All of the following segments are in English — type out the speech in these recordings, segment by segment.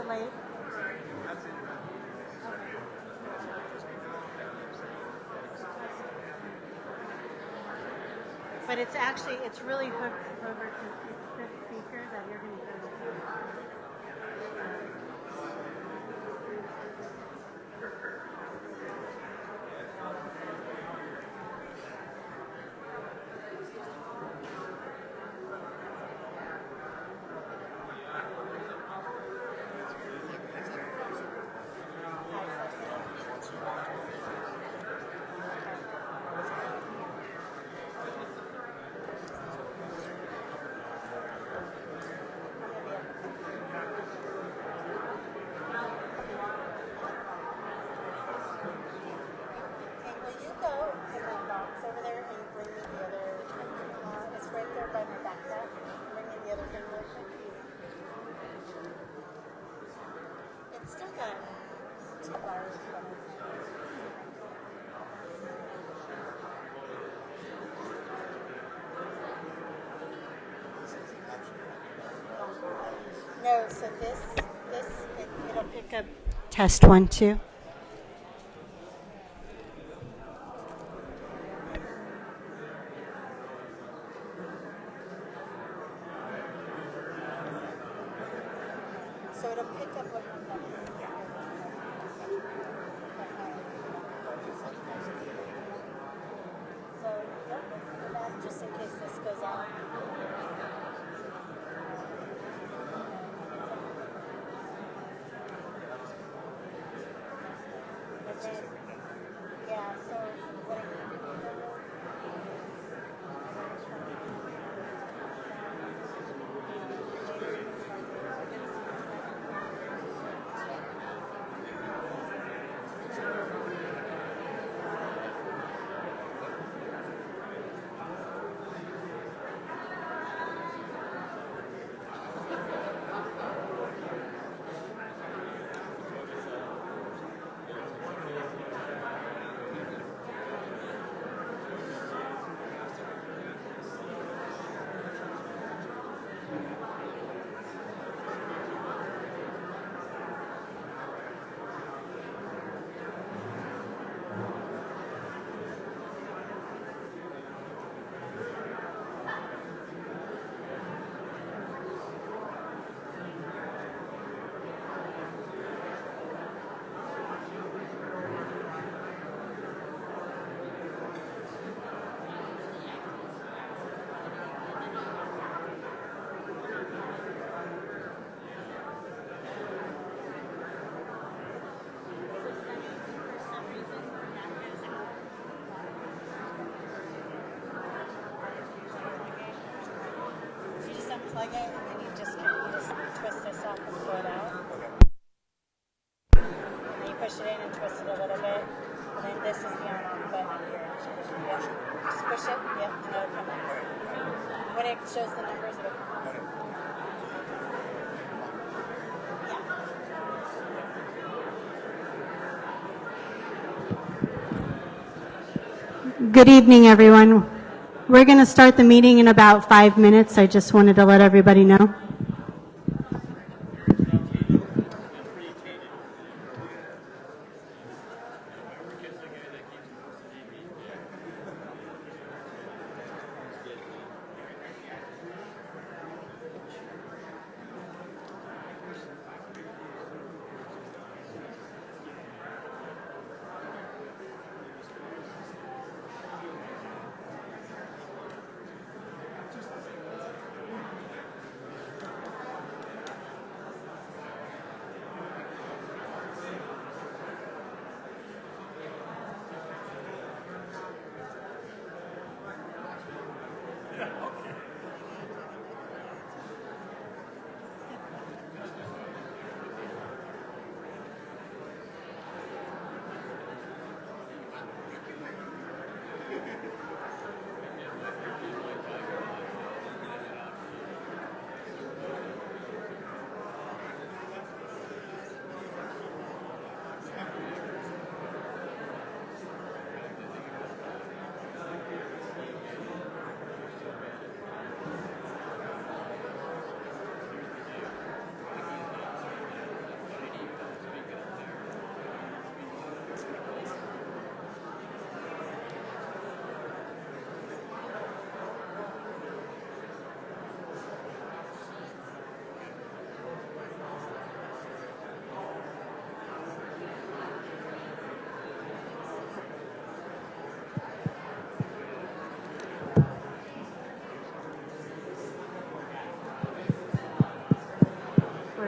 late? But it's actually, it's really hooked over to this speaker that you're going to go with. No, so it'll pick up test 1, 2. So it'll pick up what you're doing. So yep, listen to that just in case this goes out. Yeah, so what I need to do though unplug it, and then you just twist this up and pull it out. And then you push it in and twist it a little bit. And then this is the on-off button here. Just push it, yep, and it'll come on. When it shows the numbers, it'll come on. Good evening, everyone. We're going to start the meeting in about 5 minutes. I just wanted to let everybody know.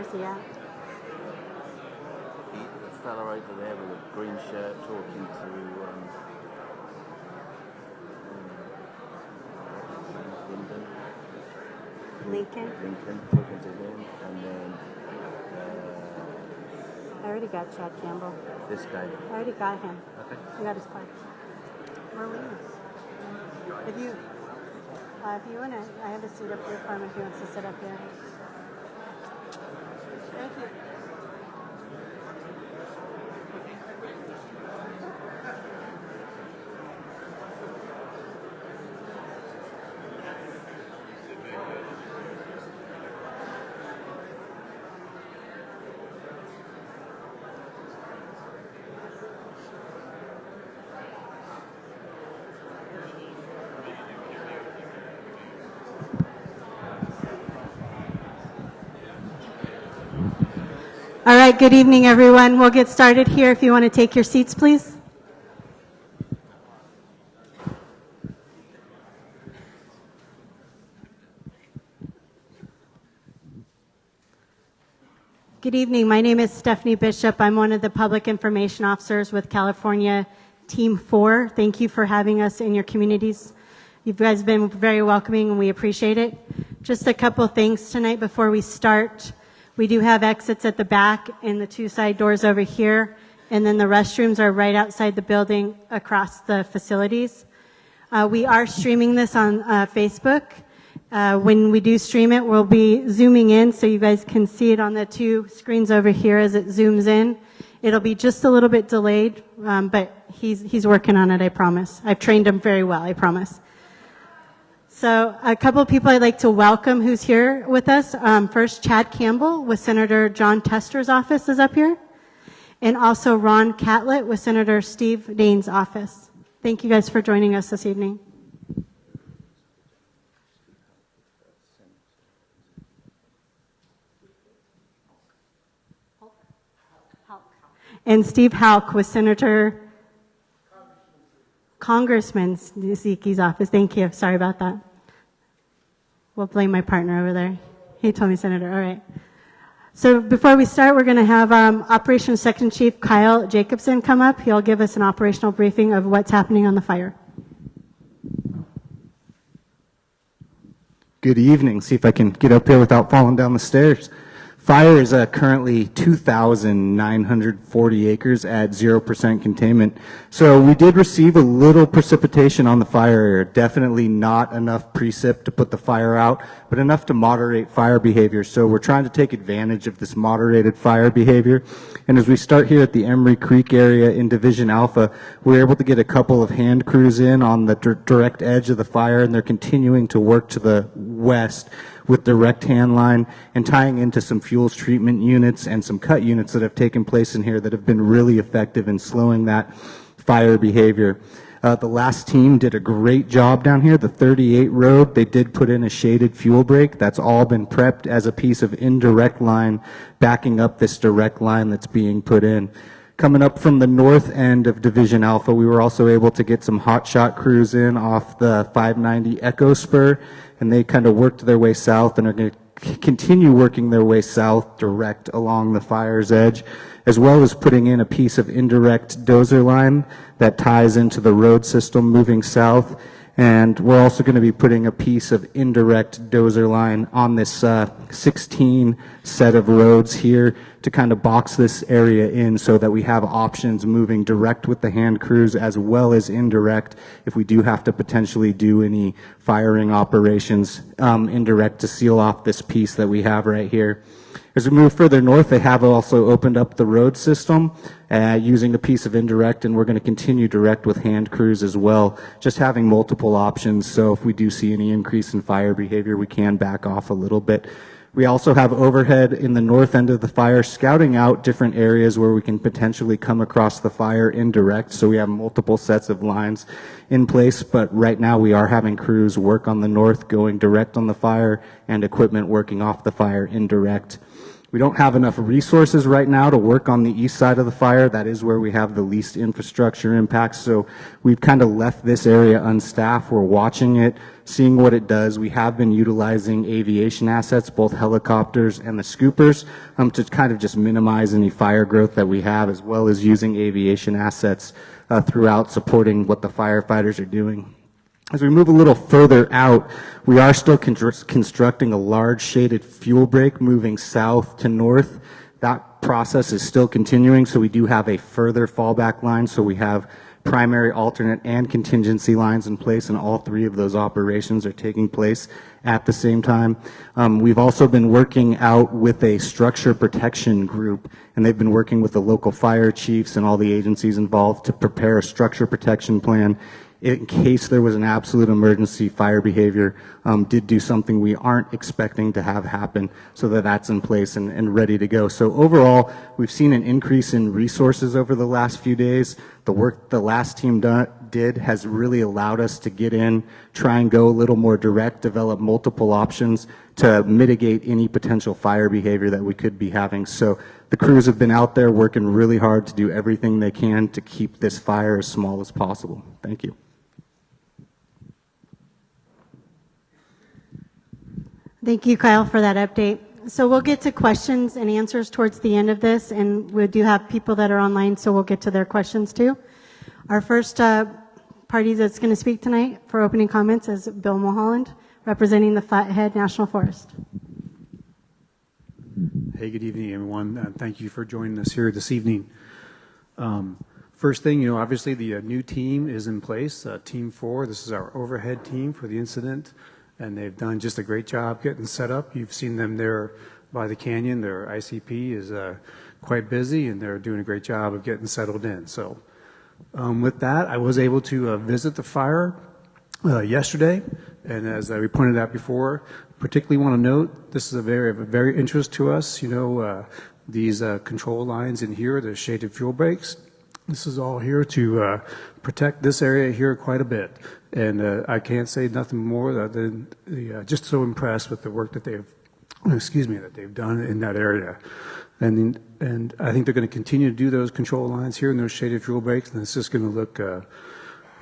Where's he at? The fella over there with a green shirt talking to Lincoln. Lincoln, talking to him, and then I already got Chad Campbell. this guy. I already got him. Okay. I got his card. Where are we? If you want to, I have a seat up here for him if he wants to sit up here. Thank you. All right, good evening, everyone. We'll get started here. If you want to take your seats, please. Good evening. My name is Stephanie Bishop. I'm one of the public information officers with California Team 4. Thank you for having us in your communities. You guys have been very welcoming, and we appreciate it. Just a couple things tonight before we start. We do have exits at the back and the two side doors over here, and then the restrooms are right outside the building across the facilities. We are streaming this on Facebook. When we do stream it, we'll be zooming in so you guys can see it on the two screens over here as it zooms in. It'll be just a little bit delayed, but he's working on it, I promise. I've trained him very well, I promise. So a couple of people I'd like to welcome who's here with us. First, Chad Campbell with Senator John Tester's office is up here. And also Ron Catlett with Senator Steve Daines' office. Thank you guys for joining us this evening. And Steve Houck with Congressman Zeke's office. Thank you. Sorry about that. We'll blame my partner over there. He told me Senator. All right. So before we start, we're going to have Operations Section Chief Kyle Jacobson come up. He'll give us an operational briefing of what's happening on the fire. Good evening. See if I can get up here without falling down the stairs. Fire is currently 2,940 acres at 0% containment. So we did receive a little precipitation on the fire area. Definitely not enough precip to put the fire out, but enough to moderate fire behavior. So we're trying to take advantage of this moderated fire behavior. And as we start here at the Emery Creek area in Division Alpha, we're able to get a couple of hand crews in on the direct edge of the fire, and they're continuing to work to the west with direct hand line and tying into some fuels treatment units and some cut units that have taken place in here that have been really effective in slowing that fire behavior. The last team did a great job down here. The 38 road, they did put in a shaded fuel break. That's all been prepped as a piece of indirect line backing up this direct line that's being put in. Coming up from the north end of Division Alpha, we were also able to get some hot shot crews in off the 590 Echo Spur, and they kind of worked their way south and are going to continue working their way south direct along the fire's edge, as well as putting in a piece of indirect dozer line that ties into the road system moving south. And we're also going to be putting a piece of indirect dozer line on this 16 set of roads here to kind of box this area in so that we have options moving direct with the hand crews as well as indirect if we do have to potentially do any firing operations indirect to seal off this piece that we have right here. As we move further north, they have also opened up the road system using a piece of indirect, and we're going to continue direct with hand crews as well, just having multiple options. So if we do see any increase in fire behavior, we can back off a little bit. We also have overhead in the north end of the fire, scouting out different areas where we can potentially come across the fire indirect. So we have multiple sets of lines in place, but right now we are having crews work on the north, going direct on the fire, and equipment working off the fire indirect. We don't have enough resources right now to work on the east side of the fire. That is where we have the least infrastructure impacts. So we've kind of left this area unstaffed. We're watching it, seeing what it does. We have been utilizing aviation assets, both helicopters and the scoopers, to kind of just minimize any fire growth that we have, as well as using aviation assets throughout supporting what the firefighters are doing. As we move a little further out, we are still constructing a large shaded fuel break moving south to north. That process is still continuing, so we do have a further fallback line. So we have primary, alternate, and contingency lines in place, and all three of those operations are taking place at the same time. We've also been working out with a structure protection group, and they've been working with the local fire chiefs and all the agencies involved to prepare a structure protection plan in case there was an absolute emergency. Fire behavior did do something we aren't expecting to have happen, so that's in place and ready to go. So overall, we've seen an increase in resources over the last few days. The work the last team did has really allowed us to get in, try and go a little more direct, develop multiple options to mitigate any potential fire behavior that we could be having. So the crews have been out there working really hard to do everything they can to keep this fire as small as possible. Thank you. Thank you, Kyle, for that update. So we'll get to questions and answers towards the end of this, and we do have people that are online, so we'll get to their questions too. Our first party that's going to speak tonight for opening comments is Bill Mulholland, representing the Flathead National Forest. Hey, good evening, everyone. Thank you for joining us here this evening. First thing, obviously the new team is in place, Team 4. This is our overhead team for the incident, and they've done just a great job getting set up. You've seen them there by the canyon. Their ICP is quite busy, and they're doing a great job of getting settled in. So with that, I was able to visit the fire yesterday, and as we pointed out before, particularly want to note this is of very interest to us. These control lines in here, the shaded fuel breaks. This is all here to protect this area here quite a bit, and I can't say nothing more than just so impressed with the work that they've done in that area, and I think they're going to continue to do those control lines here and those shaded fuel breaks, and it's just going to look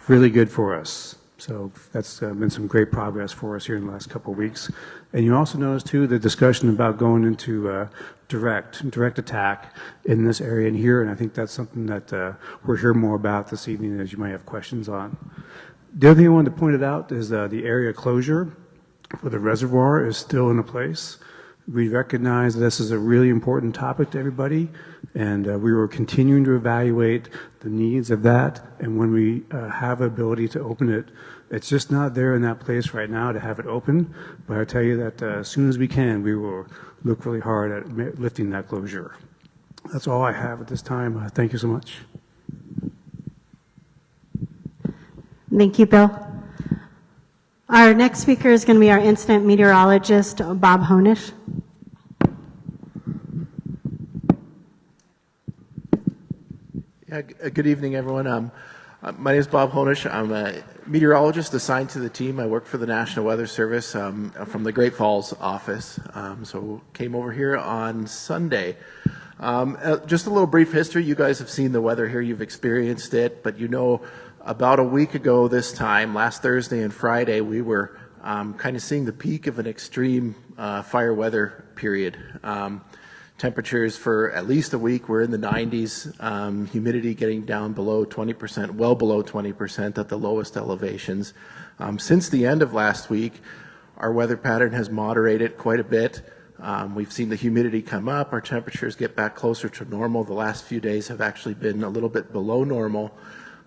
really good for us. So that's been some great progress for us here in the last couple of weeks. And you also notice too the discussion about going into direct attack in this area in here, and I think that's something that we'll hear more about this evening, as you might have questions on. The other thing I wanted to point it out is the area closure for the reservoir is still in place. We recognize this is a really important topic to everybody, and we were continuing to evaluate the needs of that, and when we have ability to open it, it's just not there in that place right now to have it open, but I tell you that as soon as we can, we will look really hard at lifting that closure. That's all I have at this time. Thank you so much. Thank you, Bill. Our next speaker is going to be our incident meteorologist, Bob Honish. Yeah, good evening, everyone. My name is Bob Honish. I'm a meteorologist assigned to the team. I work for the National Weather Service from the Great Falls office. So came over here on Sunday. Just a little brief history. You guys have seen the weather here. You've experienced it. But about a week ago this time, last Thursday and Friday, we were kind of seeing the peak of an extreme fire weather period. Temperatures for at least a week were in the 90s, humidity getting down below 20%, well below 20% at the lowest elevations. Since the end of last week, our weather pattern has moderated quite a bit. We've seen the humidity come up, our temperatures get back closer to normal. The last few days have actually been a little bit below normal.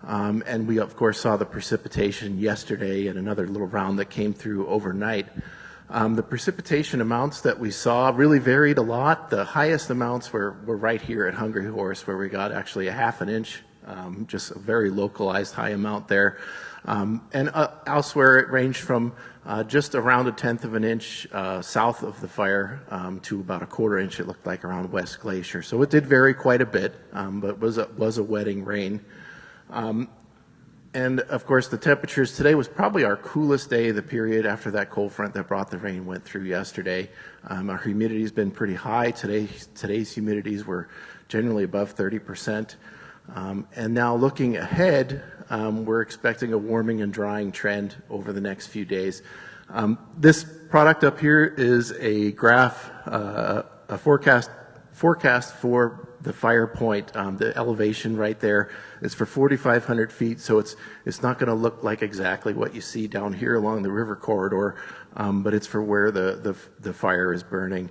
And we, of course, saw the precipitation yesterday and another little round that came through overnight. The precipitation amounts that we saw really varied a lot. The highest amounts were right here at Hungry Horse, where we got actually a half an inch, just a very localized high amount there. And elsewhere it ranged from just around a tenth of an inch south of the fire to about a quarter inch, it looked like, around West Glacier. So it did vary quite a bit, but it was a wetting rain. And of course, the temperatures today was probably our coolest day of the period after that cold front that brought the rain went through yesterday. Our humidity has been pretty high. Today's humidities were generally above 30%. And now looking ahead, we're expecting a warming and drying trend over the next few days. This product up here is a graph, a forecast for the fire point. The elevation right there is for 4,500 feet, so it's not going to look like exactly what you see down here along the river corridor, but it's for where the fire is burning.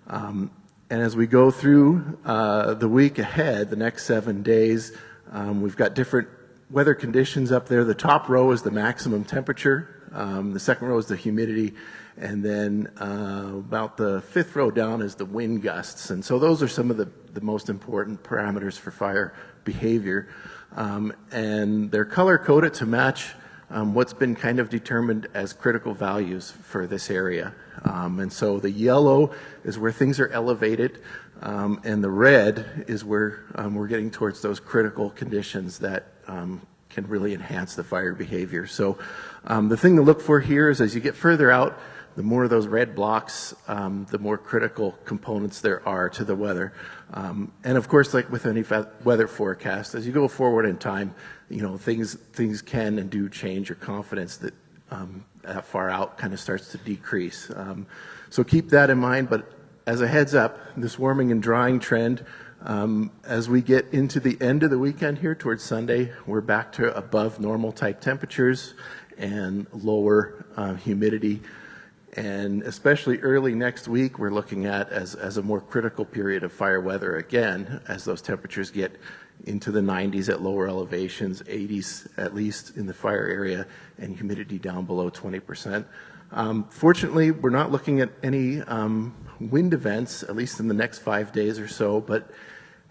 And as we go through the week ahead, the next 7 days, we've got different weather conditions up there. The top row is the maximum temperature. The second row is the humidity. And then about the fifth row down is the wind gusts. And so those are some of the most important parameters for fire behavior. And they're color-coded to match what's been kind of determined as critical values for this area. And so the yellow is where things are elevated, and the red is where we're getting towards those critical conditions that can really enhance the fire behavior. So the thing to look for here is as you get further out, the more of those red blocks, the more critical components there are to the weather. And of course, like with any weather forecast, as you go forward in time, you know, things can and do change. Your confidence that that far out kind of starts to decrease. So keep that in mind. But as a heads up, this warming and drying trend, as we get into the end of the weekend here towards Sunday, we're back to above normal type temperatures and lower humidity. And especially early next week, we're looking at as a more critical period of fire weather again, as those temperatures get into the 90s at lower elevations, 80s at least in the fire area, and humidity down below 20%. Fortunately, we're not looking at any wind events, at least in the next 5 days or so, but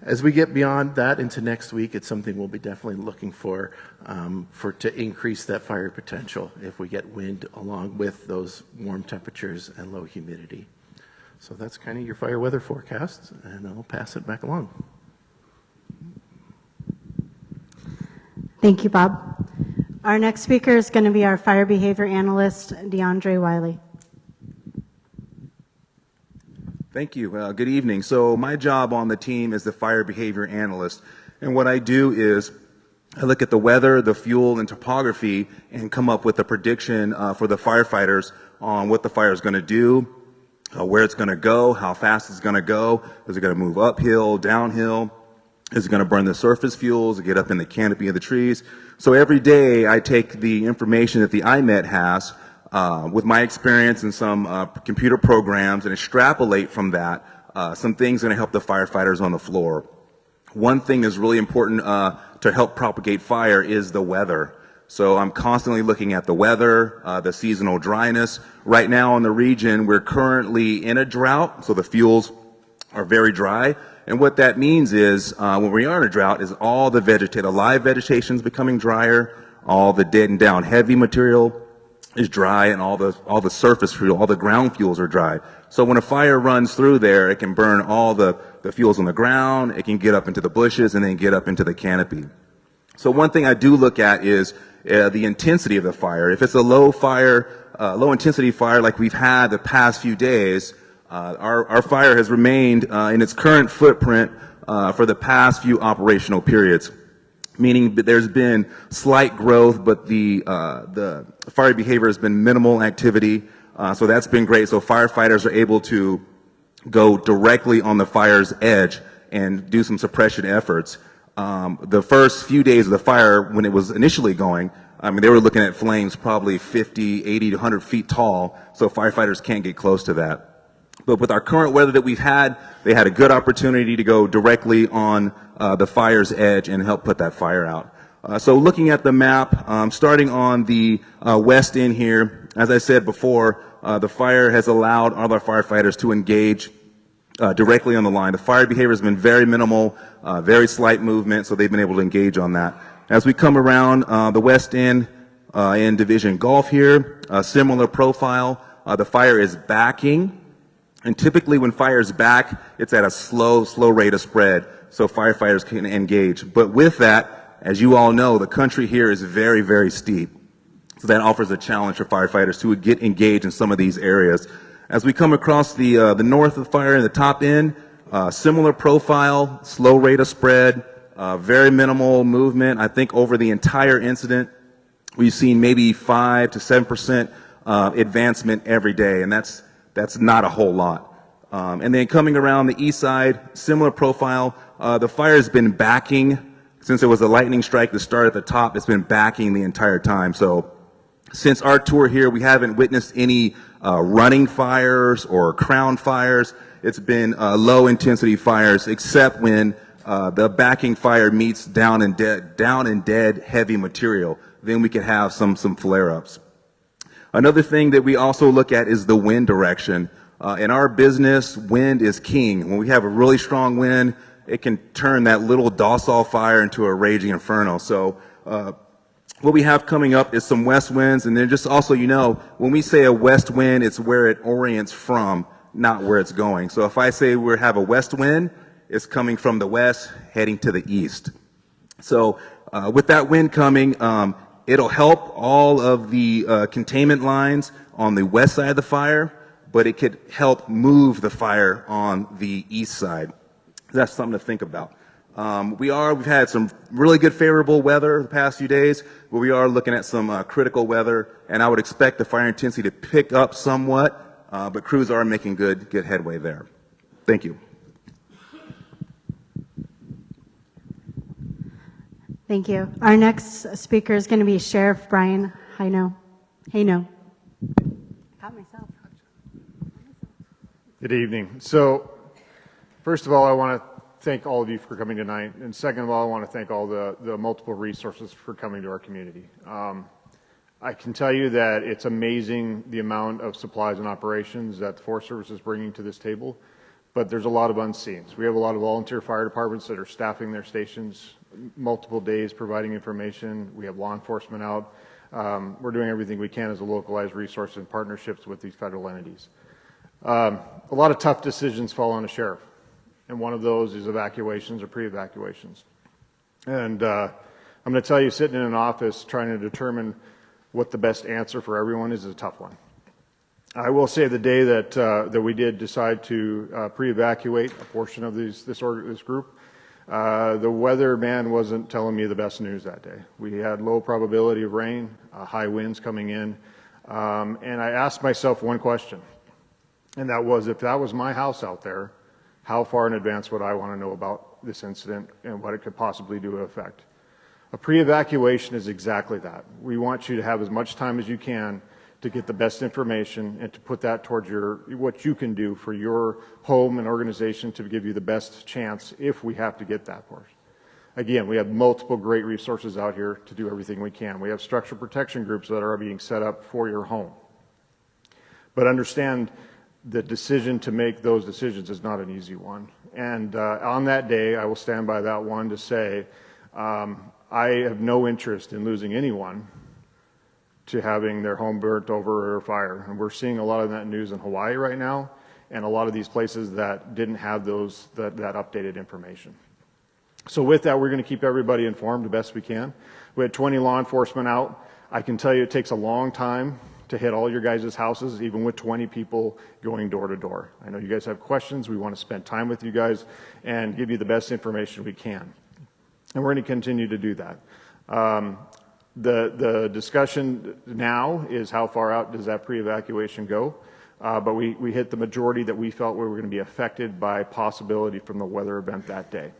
as we get beyond that into next week, it's something we'll be definitely looking for to increase that fire potential if we get wind along with those warm temperatures and low humidity. So that's kind of your fire weather forecast, and I'll pass it back along. Thank you, Bob. Our next speaker is going to be our fire behavior analyst, DeAndre Wiley. Thank you. Good evening. So my job on the team is the fire behavior analyst. And what I do is I look at the weather, the fuel, and topography and come up with a prediction for the firefighters on what the fire is going to do, where it's going to go, how fast it's going to go. Is it going to move uphill, downhill? Is it going to burn the surface fuels, get up in the canopy of the trees? So every day I take the information that the IMET has with my experience in some computer programs and extrapolate from that some things that help the firefighters on the floor. One thing that's really important to help propagate fire is the weather. So I'm constantly looking at the weather, the seasonal dryness. Right now in the region, we're currently in a drought, so the fuels are very dry. And what that means is when we are in a drought is all the live vegetation is becoming drier, all the dead and down heavy material is dry, and all the surface fuel, all the ground fuels are dry. So when a fire runs through there, it can burn all the fuels on the ground, it can get up into the bushes, and then get up into the canopy. So one thing I do look at is the intensity of the fire. If it's a low intensity fire like we've had the past few days, our fire has remained in its current footprint for the past few operational periods, meaning that there's been slight growth, but the fire behavior has been minimal activity. So that's been great. So firefighters are able to go directly on the fire's edge and do some suppression efforts. The first few days of the fire, when it was initially going, I mean, they were looking at flames probably 50, 80 to 100 feet tall, so firefighters can't get close to that. But with our current weather that we've had, they had a good opportunity to go directly on the fire's edge and help put that fire out. So looking at the map, starting on the west end here, as I said before, the fire has allowed all our firefighters to engage directly on the line. The fire behavior has been very minimal, very slight movement, so they've been able to engage on that. As we come around the west end in Division Golf here, a similar profile. The fire is backing. And typically when fire's back, it's at a slow rate of spread, so firefighters can engage. But with that, As you all know, the country here is very, very steep. So that offers a challenge for firefighters to get engaged in some of these areas. As we come across the north of the fire in the top end, similar profile, slow rate of spread, very minimal movement. I think over the entire incident, we've seen maybe 5 to 7% advancement every day, and that's not a whole lot. And then coming around the east side, similar profile. The fire has been backing since it was a lightning strike that started at the top. It's been backing the entire time. So since our tour here, we haven't witnessed any running fires or crown fires. It's been low intensity fires, except when the backing fire meets down and dead heavy material. Then we can have some flare-ups. Another thing that we also look at is the wind direction. In our business, wind is king. When we have a really strong wind, it can turn that little docile fire into a raging inferno. So what we have coming up is some west winds, and then just also, when we say a west wind, it's where it orients from, not where it's going. So if I say we have a west wind, it's coming from the west, heading to the east. So with that wind coming, it'll help all of the containment lines on the west side of the fire, but it could help move the fire on the east side. That's something to think about. We've had some really good favorable weather the past few days, but we are looking at some critical weather, and I would expect the fire intensity to pick up somewhat, but crews are making good headway there. Thank you. Thank you. Our next speaker is going to be Sheriff Brian Hayno. Got myself. Good evening. So, first of all, I want to thank all of you for coming tonight, and second of all, I want to thank all the multiple resources for coming to our community. I can tell you that it's amazing the amount of supplies and operations that the Forest Service is bringing to this table, but there's a lot of unseens. We have a lot of volunteer fire departments that are staffing their stations multiple days, providing information. We have law enforcement out. We're doing everything we can as a localized resource in partnerships with these federal entities. A lot of tough decisions fall on a sheriff, and one of those is evacuations or pre-evacuations. And I'm going to tell you, sitting in an office trying to determine what the best answer for everyone is a tough one. I will say the day that we did decide to pre-evacuate a portion of this group, the weatherman wasn't telling me the best news that day. We had low probability of rain, high winds coming in, and I asked myself one question, and that was, if that was my house out there, how far in advance would I want to know about this incident and what it could possibly do to affect? A pre-evacuation is exactly that. We want you to have as much time as you can to get the best information and to put that towards what you can do for your home and organization to give you the best chance if we have to get that part. Again, we have multiple great resources out here to do everything we can. We have structural protection groups that are being set up for your home. But understand the decision to make those decisions is not an easy one. And on that day, I will stand by that one to say, I have no interest in losing anyone to having their home burnt over or fire. And we're seeing a lot of that news in Hawaii right now, and a lot of these places that didn't have that updated information. So with that, we're going to keep everybody informed the best we can. We had 20 law enforcement out. I can tell you it takes a long time to hit all your guys' houses, even with 20 people going door to door. I know you guys have questions. We want to spend time with you guys and give you the best information we can. And we're going to continue to do that. The discussion now is how far out does that pre-evacuation go? But we hit the majority that we felt we were going to be affected by possibility from the weather event that day.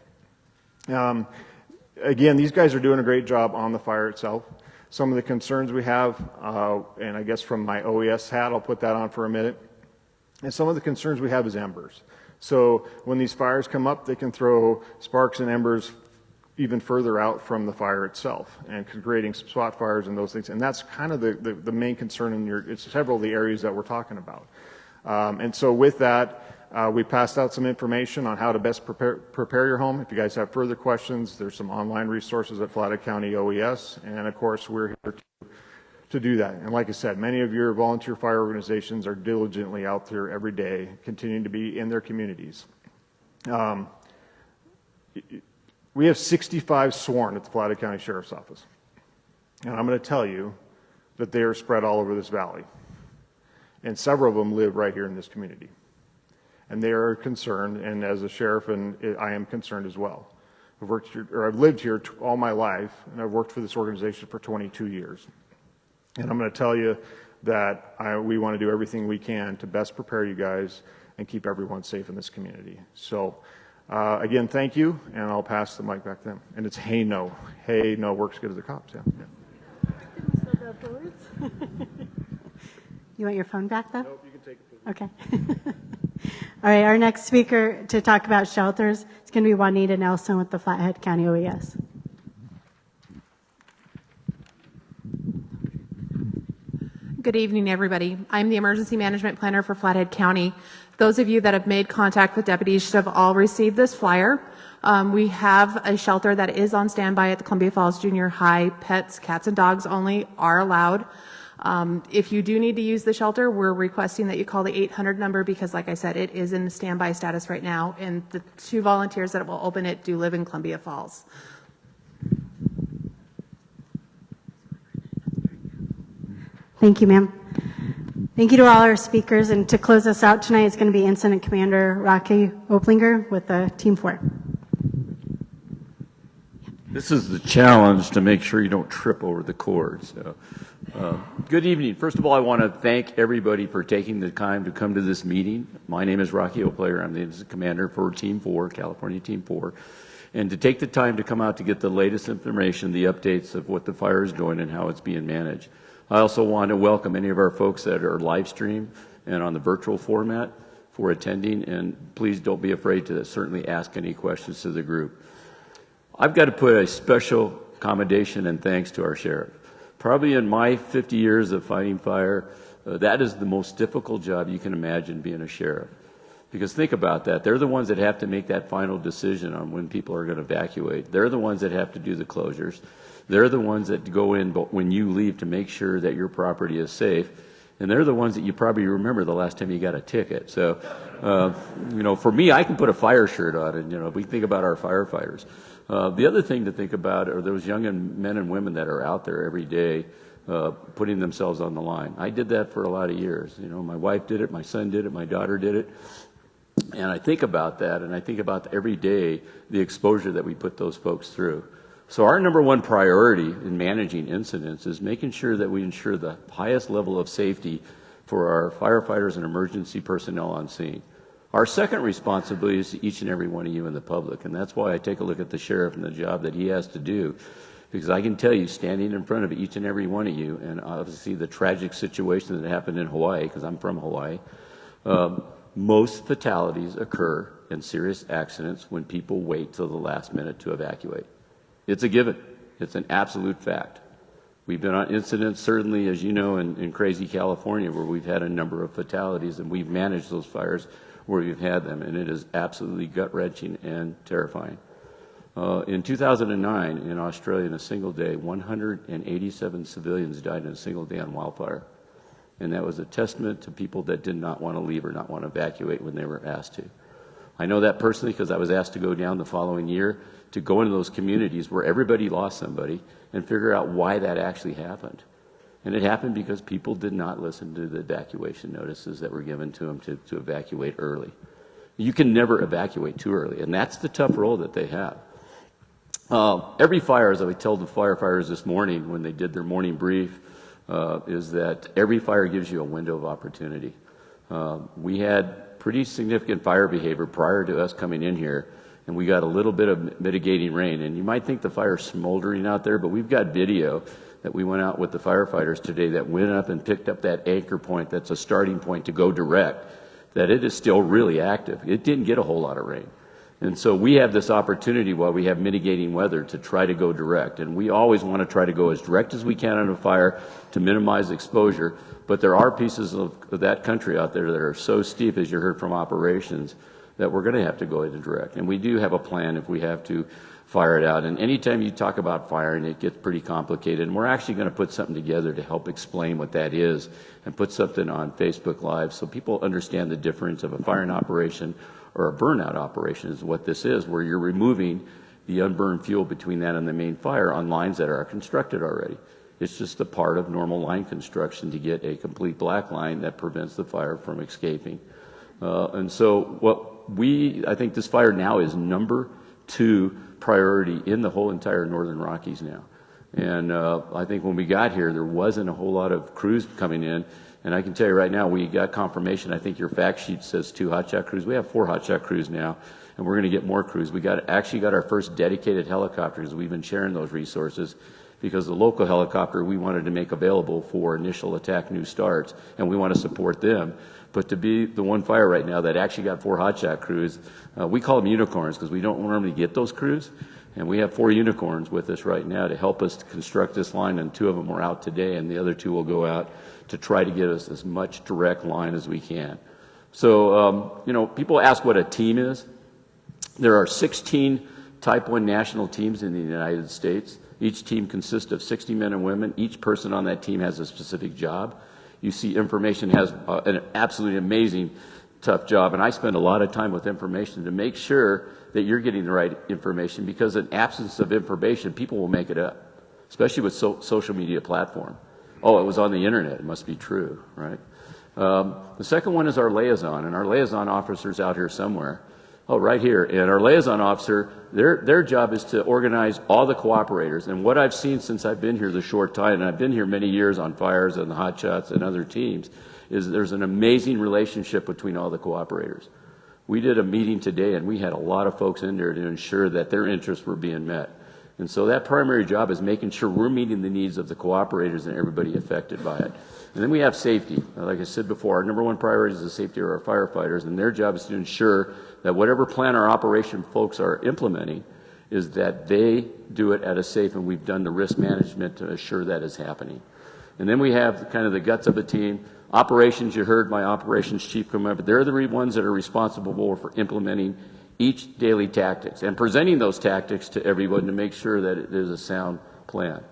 Again, these guys are doing a great job on the fire itself. Some of the concerns we have, and I guess from my OES hat, I'll put that on for a minute. And some of the concerns we have is embers. So when these fires come up, they can throw sparks and embers even further out from the fire itself and creating some spot fires and those things. And that's kind of the main concern in it's several of the areas that we're talking about. And so with that, we passed out some information on how to best prepare your home. If you guys have further questions, there's some online resources at Flathead County OES. And of course, we're here to do that. And like I said, many of your volunteer fire organizations are diligently out there every day, continuing to be in their communities. We have 65 sworn at the Flathead County Sheriff's Office. And I'm going to tell you that they are spread all over this valley. And several of them live right here in this community. And they are concerned, and as a sheriff, and I am concerned as well. I've lived here all my life, and I've worked for this organization for 22 years. And I'm going to tell you that we want to do everything we can to best prepare you guys and keep everyone safe in this community. So, again, thank you, and I'll pass the mic back to them. And it's hey no works good as the cops. Yeah. You want your phone back, though? Nope, you can take it. Okay. All right, our next speaker to talk about shelters is going to be Juanita Nelson with the Flathead County OES. Good evening, everybody. I'm the Emergency Management Planner for Flathead County. Those of you that have made contact with deputies should have all received this flyer. We have a shelter that is on standby at the Columbia Falls Junior High. Pets, cats, and dogs only are allowed. If you do need to use the shelter, we're requesting that you call the 800 number because, like I said, it is in standby status right now, and the 2 volunteers that will open it do live in Columbia Falls. Thank you, ma'am. Thank you to all our speakers. And to close us out tonight, it's going to be Incident Commander Rocky Oplinger with Team 4. This is the challenge to make sure you don't trip over the cords. Good evening. First of all, I want to thank everybody for taking the time to come to this meeting. My name is Rocky Oplinger. I'm the Incident Commander for Team 4, California Team 4. And to take the time to come out to get the latest information, the updates of what the fire is doing and how it's being managed. I also want to welcome any of our folks that are live stream and on the virtual format for attending, and please don't be afraid to certainly ask any questions to the group. I've got to put a special commendation and thanks to our sheriff. Probably in my 50 years of fighting fire, that is the most difficult job you can imagine, being a sheriff. Because think about that. They're the ones that have to make that final decision on when people are going to evacuate. They're the ones that have to do the closures. They're the ones that go in but when you leave to make sure that your property is safe. And they're the ones that you probably remember the last time you got a ticket. So, for me, I can put a fire shirt on, and, we think about our firefighters. The other thing to think about are those young men and women that are out there every day putting themselves on the line. I did that for a lot of years. My wife did it, my son did it, my daughter did it. And I think about that, and I think about every day the exposure that we put those folks through. So our number one priority in managing incidents is making sure that we ensure the highest level of safety for our firefighters and emergency personnel on scene. Our second responsibility is to each and every one of you in the public, and that's why I take a look at the sheriff and the job that he has to do, because I can tell you, standing in front of each and every one of you, and obviously the tragic situation that happened in Hawaii, because I'm from Hawaii, most fatalities occur in serious accidents when people wait till the last minute to evacuate. It's a given. It's an absolute fact. We've been on incidents, certainly, as you know, in crazy California, where we've had a number of fatalities, and we've managed those fires where we've had them, and it is absolutely gut-wrenching and terrifying. In 2009, in Australia, in a single day, 187 civilians died in a single day on wildfire. And that was a testament to people that did not want to leave or not want to evacuate when they were asked to. I know that personally because I was asked to go down the following year to go into those communities where everybody lost somebody and figure out why that actually happened. And it happened because people did not listen to the evacuation notices that were given to them to evacuate early. You can never evacuate too early, and that's the tough role that they have. Every fire, as I told the firefighters this morning when they did their morning brief, is that every fire gives you a window of opportunity. We had pretty significant fire behavior prior to us coming in here, and we got a little bit of mitigating rain. And you might think the fire's smoldering out there, but we've got video that we went out with the firefighters today that went up and picked up that anchor point that's a starting point to go direct, that it is still really active. It didn't get a whole lot of rain. And so we have this opportunity while we have mitigating weather to try to go direct. And we always want to try to go as direct as we can on a fire to minimize exposure. But there are pieces of that country out there that are so steep, as you heard from operations, that we're going to have to go into direct. And we do have a plan if we have to fire it out. And anytime you talk about firing, it gets pretty complicated. And we're actually going to put something together to help explain what that is and put something on Facebook Live so people understand the difference of a firing operation or a burnout operation is what this is, where you're removing the unburned fuel between that and the main fire on lines that are constructed already. It's just a part of normal line construction to get a complete black line that prevents the fire from escaping. And so I think this fire now is number 2 priority in the whole entire Northern Rockies now. And I think when we got here, there wasn't a whole lot of crews coming in. And I can tell you right now, we got confirmation. I think your fact sheet says 2 hot shot crews. We have 4 hot shot crews now, and we're going to get more crews. We actually got our first dedicated helicopters. We've been sharing those resources because the local helicopter we wanted to make available for initial attack new starts, and we want to support them. But to be the one fire right now that actually got 4 hot shot crews, we call them unicorns because we don't normally get those crews. And we have 4 unicorns with us right now to help us to construct this line, and 2 of them are out today, and the other 2 will go out to try to get us as much direct line as we can. So, people ask what a team is. There are 16 Type 1 national teams in the United States. Each team consists of 60 men and women. Each person on that team has a specific job. You see, information has an absolutely amazing, tough job, and I spend a lot of time with information to make sure that you're getting the right information, because in absence of information, people will make it up, especially with social media platform. Oh, it was on the internet. It must be true, right? The second one is our liaison, and our liaison officer's out here somewhere. Oh, right here. And our liaison officer, their job is to organize all the cooperators. And what I've seen since I've been here the short time, and I've been here many years on fires and the hot shots and other teams, is there's an amazing relationship between all the cooperators. We did a meeting today, and we had a lot of folks in there to ensure that their interests were being met. And so that primary job is making sure we're meeting the needs of the cooperators and everybody affected by it. And then we have safety. Like I said before, our number 1 priority is the safety of our firefighters, and their job is to ensure that whatever plan our operation folks are implementing is that they do it at a safe, and we've done the risk management to assure that is happening. And then we have kind of the guts of the team. Operations, you heard my operations chief come up. They're the ones that are responsible for implementing each daily tactics and presenting those tactics to everyone to make sure that it is a sound plan.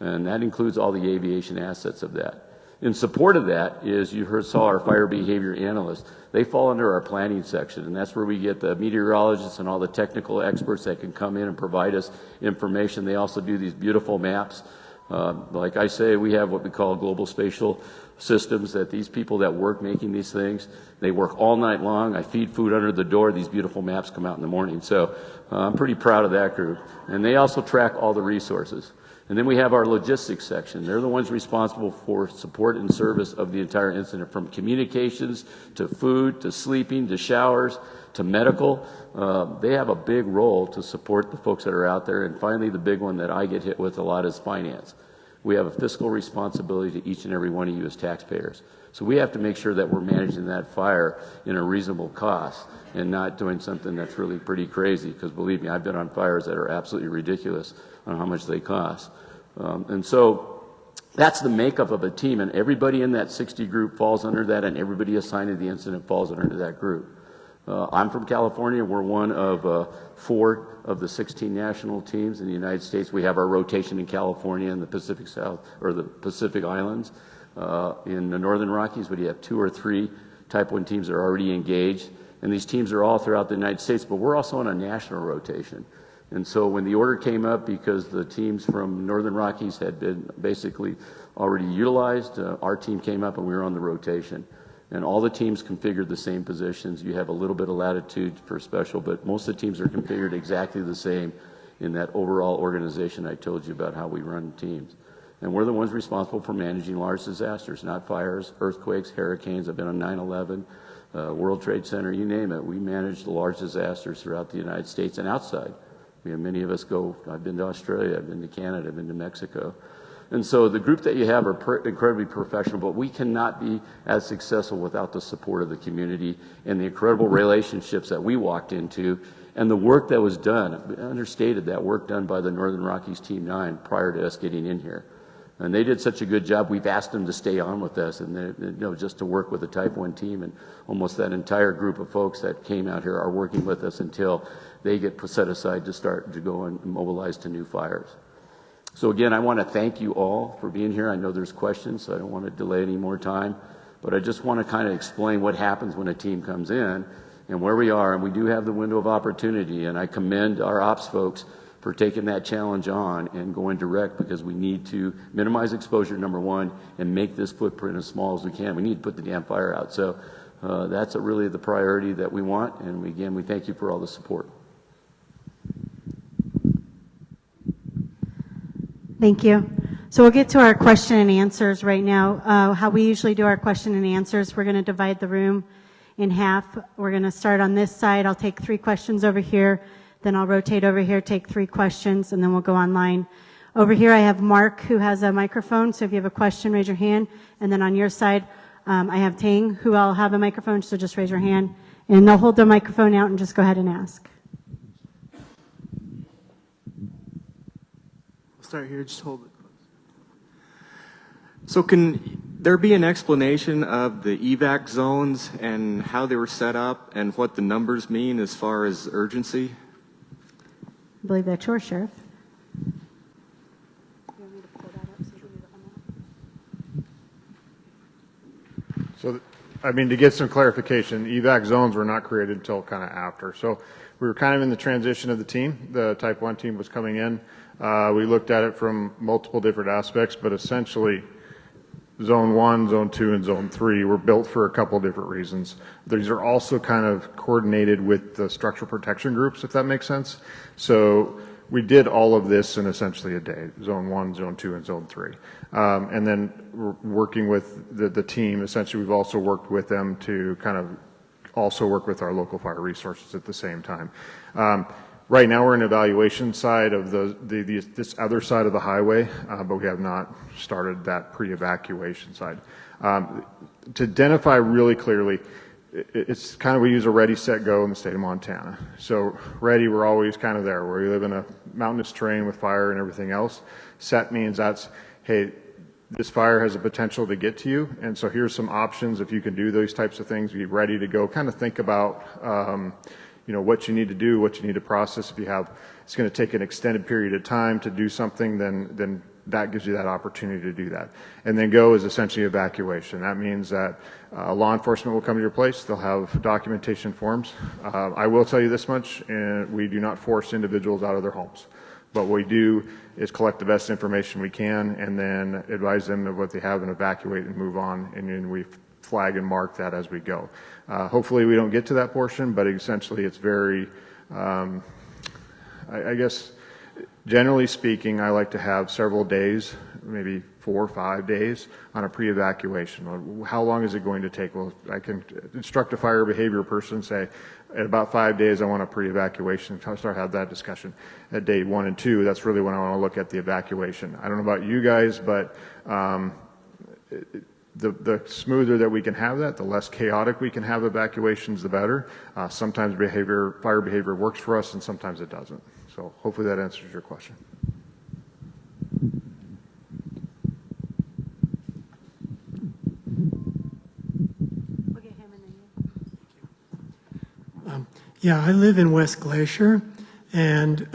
And that includes all the aviation assets of that. In support of that is, saw our fire behavior analysts. They fall under our planning section, and that's where we get the meteorologists and all the technical experts that can come in and provide us information. They also do these beautiful maps. Like I say, we have what we call global spatial systems, that these people that work making these things, they work all night long. I feed food under the door. These beautiful maps come out in the morning. So I'm pretty proud of that group. And they also track all the resources. And then we have our logistics section. They're the ones responsible for support and service of the entire incident, from communications to food to sleeping to showers to medical. They have a big role to support the folks that are out there. And finally, the big one that I get hit with a lot is finance. We have a fiscal responsibility to each and every one of you as taxpayers. So we have to make sure that we're managing that fire in a reasonable cost and not doing something that's really pretty crazy, because believe me, I've been on fires that are absolutely ridiculous on how much they cost. And so that's the makeup of a team, and everybody in that 60 group falls under that, and everybody assigned to the incident falls under that group. I'm from California. We're one of 4 of the 16 national teams in the United States. We have our rotation in California and the Pacific South, or the Pacific Islands. In the Northern Rockies, we have 2 or 3 Type 1 teams that are already engaged, and these teams are all throughout the United States, but we're also on a national rotation. And so when the order came up, because the teams from Northern Rockies had been basically already utilized, our team came up and we were on the rotation. And all the teams configured the same positions. You have a little bit of latitude for special, but most of the teams are configured exactly the same in that overall organization I told you about how we run teams. And we're the ones responsible for managing large disasters, not fires, earthquakes, hurricanes. I've been on 9/11, World Trade Center, you name it. We manage the large disasters throughout the United States and outside. We have many of us go, I've been to Australia, I've been to Canada, I've been to Mexico. And so the group that you have are incredibly professional, but we cannot be as successful without the support of the community and the incredible relationships that we walked into and the work that was done. Understated, that work done by the Northern Rockies Team 9 prior to us getting in here. And they did such a good job, we've asked them to stay on with us and just to work with the Type 1 team, and almost that entire group of folks that came out here are working with us until they get set aside to start to go and mobilize to new fires. So again, I want to thank you all for being here. I know there's questions, so I don't want to delay any more time, but I just want to kind of explain what happens when a team comes in and where we are, and we do have the window of opportunity, and I commend our ops folks for taking that challenge on and going direct, because we need to minimize exposure, number one, and make this footprint as small as we can. We need to put the damn fire out. So that's really the priority that we want, and again, we thank you for all the support. Thank you. So we'll get to our question and answers right now. How we usually do our question and answers, we're going to divide the room in half. We're going to start on this side. I'll take 3 questions over here. Then I'll rotate over here, take 3 questions, and then we'll go online. Over here, I have Mark, who has a microphone. So if you have a question, raise your hand. And then on your side, I have Tang, who will have a microphone. So just raise your hand. And they'll hold the microphone out and just go ahead and ask. I'll start here. Just hold it. So can there be an explanation of the evac zones and how they were set up and what the numbers mean as far as urgency? I believe that's yours, Sheriff. So, I mean, to get some clarification, evac zones were not created until kind of after. So we were kind of in the transition of the team. The Type 1 team was coming in. We looked at it from multiple different aspects, but essentially Zone 1, Zone 2, and Zone 3 were built for a couple different reasons. These are also kind of coordinated with the structural protection groups, if that makes sense. So we did all of this in essentially a day, Zone 1, Zone 2, and Zone 3. And then working with the team, essentially we've also worked with them to kind of also work with our local fire resources at the same time. Right now we're in evaluation side of this other side of the highway, but we have not started that pre-evacuation side. To identify really clearly, it's kind of, we use a ready, set, go in the state of Montana. So ready, we're always kind of there, where we live in a mountainous terrain with fire and everything else. Set means that's, hey, this fire has a potential to get to you, and so here's some options. If you can do those types of things, be ready to go. Kind of think about you know, what you need to do, what you need to process. If you have, it's going to take an extended period of time to do something, then that gives you that opportunity to do that. And then go is essentially evacuation. That means that law enforcement will come to your place. They'll have documentation forms. I will tell you this much, and we do not force individuals out of their homes. But what we do is collect the best information we can and then advise them of what they have and evacuate and move on. And then we flag and mark that as we go. Hopefully we don't get to that portion, but essentially it's very, I guess, generally speaking, I like to have several days, maybe 4 or 5 days on a pre-evacuation. How long is it going to take? Well, I can instruct a fire behavior person, say, at about 5 days, I want a pre-evacuation. Start have that discussion. At day 1 and 2, that's really when I want to look at the evacuation. I don't know about you guys, but the smoother that we can have that, the less chaotic we can have evacuations, the better. Sometimes fire behavior works for us, and sometimes it doesn't. So hopefully that answers your question. Yeah, I live in West Glacier, and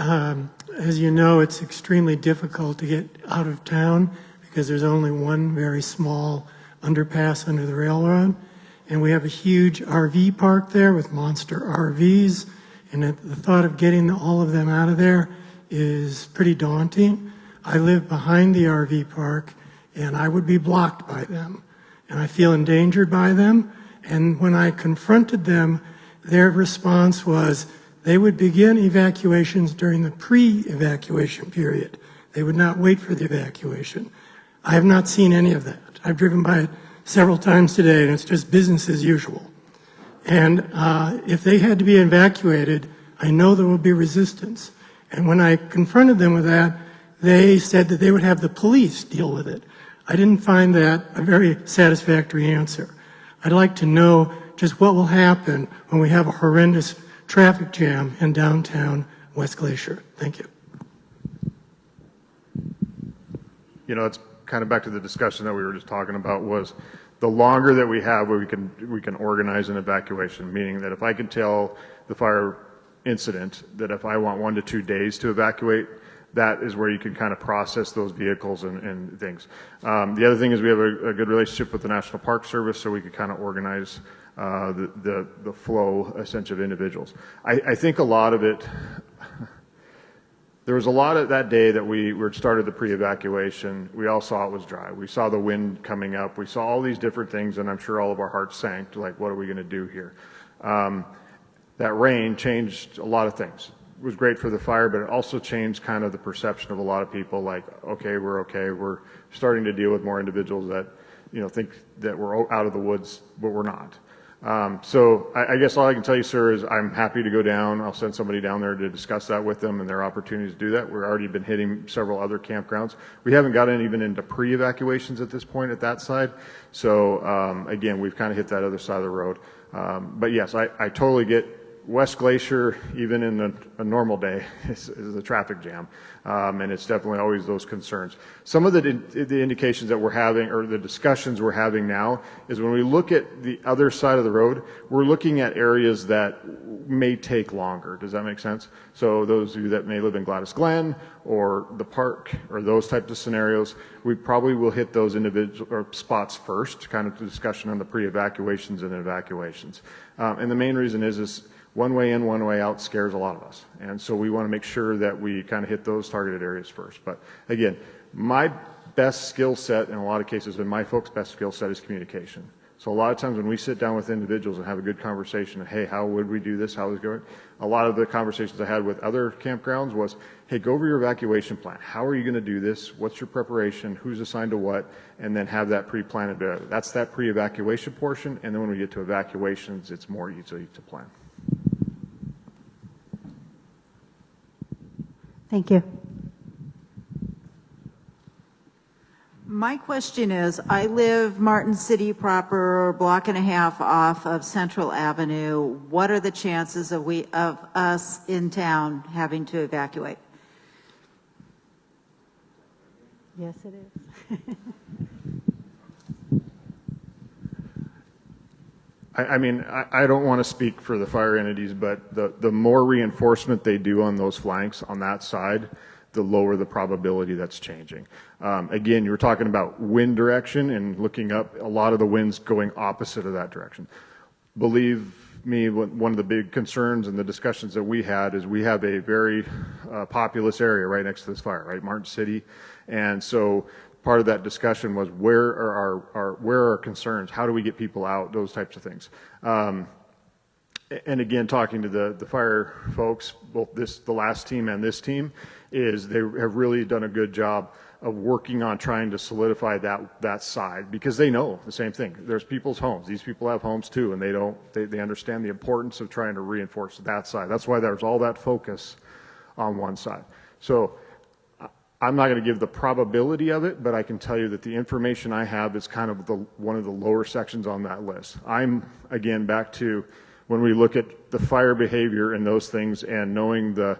as you know, it's extremely difficult to get out of town because there's only one very small underpass under the railroad, and we have a huge RV park there with monster RVs, and the thought of getting all of them out of there is pretty daunting. I live behind the RV park, and I would be blocked by them, and I feel endangered by them, and when I confronted them, their response was they would begin evacuations during the pre-evacuation period. They would not wait for the evacuation. I have not seen any of that. I've driven by it several times today, and it's just business as usual. And if they had to be evacuated, I know there will be resistance. And when I confronted them with that, they said that they would have the police deal with it. I didn't find that a very satisfactory answer. I'd like to know just what will happen when we have a horrendous traffic jam in downtown West Glacier. Thank you. You know, it's kind of back to the discussion that we were just talking about, was the longer that we have where we can organize an evacuation, meaning that if I can tell the fire incident that if I want 1 to 2 days to evacuate, that is where you can kind of process those vehicles and things. The other thing is we have a good relationship with the National Park Service, so we could kind of organize the flow, essentially, of individuals. I think a lot of it, there was a lot of that day that we started the pre-evacuation. We all saw it was dry. We saw the wind coming up. We saw all these different things, and I'm sure all of our hearts sank, like, what are we going to do here? That rain changed a lot of things. It was great for the fire, but it also changed kind of the perception of a lot of people, like, okay. We're starting to deal with more individuals that, think that we're out of the woods, but we're not. So I guess all I can tell you, sir, is I'm happy to go down. I'll send somebody down there to discuss that with them and their opportunities to do that. We've already been hitting several other campgrounds. We haven't gotten even into pre-evacuations at this point at that side. So again, we've kind of hit that other side of the road. But yes, I totally get West Glacier, even in a normal day, is a traffic jam, and it's definitely always those concerns. Some of the indications that we're having, or the discussions we're having now, is when we look at the other side of the road, we're looking at areas that may take longer. Does that make sense? So those of you that may live in Gladys Glen or the park or those types of scenarios, we probably will hit those individual or spots first, kind of the discussion on the pre-evacuations and evacuations. And the main reason is one way in, one way out scares a lot of us. And so we want to make sure that we kind of hit those targeted areas first. But again, my best skill set in a lot of cases, and my folks' best skill set, is communication. So a lot of times when we sit down with individuals and have a good conversation, and, hey, how would we do this? How is it going? A lot of the conversations I had with other campgrounds was, hey, go over your evacuation plan. How are you going to do this? What's your preparation? Who's assigned to what? And then have that pre-planned. That's that pre-evacuation portion. And then when we get to evacuations, it's more easy to plan. Thank you. My question is, I live Martin City proper, a block and a half off of Central Avenue. What are the chances of us in town having to evacuate? Yes, it is. I mean, I don't want to speak for the fire entities, but the more reinforcement they do on those flanks on that side, the lower the probability that's changing. Again, you were talking about wind direction and looking up, a lot of the winds going opposite of that direction. Believe me, one of the big concerns and the discussions that we had is we have a very populous area right next to this fire, right, Martin City. And so part of that discussion was where are our concerns? How do we get people out? Those types of things. And again, talking to the fire folks, both the last team and this team, is they have really done a good job of working on trying to solidify that side, because they know the same thing. There's people's homes. These people have homes too, and they understand the importance of trying to reinforce that side. That's why there's all that focus on one side. So I'm not going to give the probability of it, but I can tell you that the information I have is kind of one of the lower sections on that list. I'm, again, back to when we look at the fire behavior and those things, and knowing the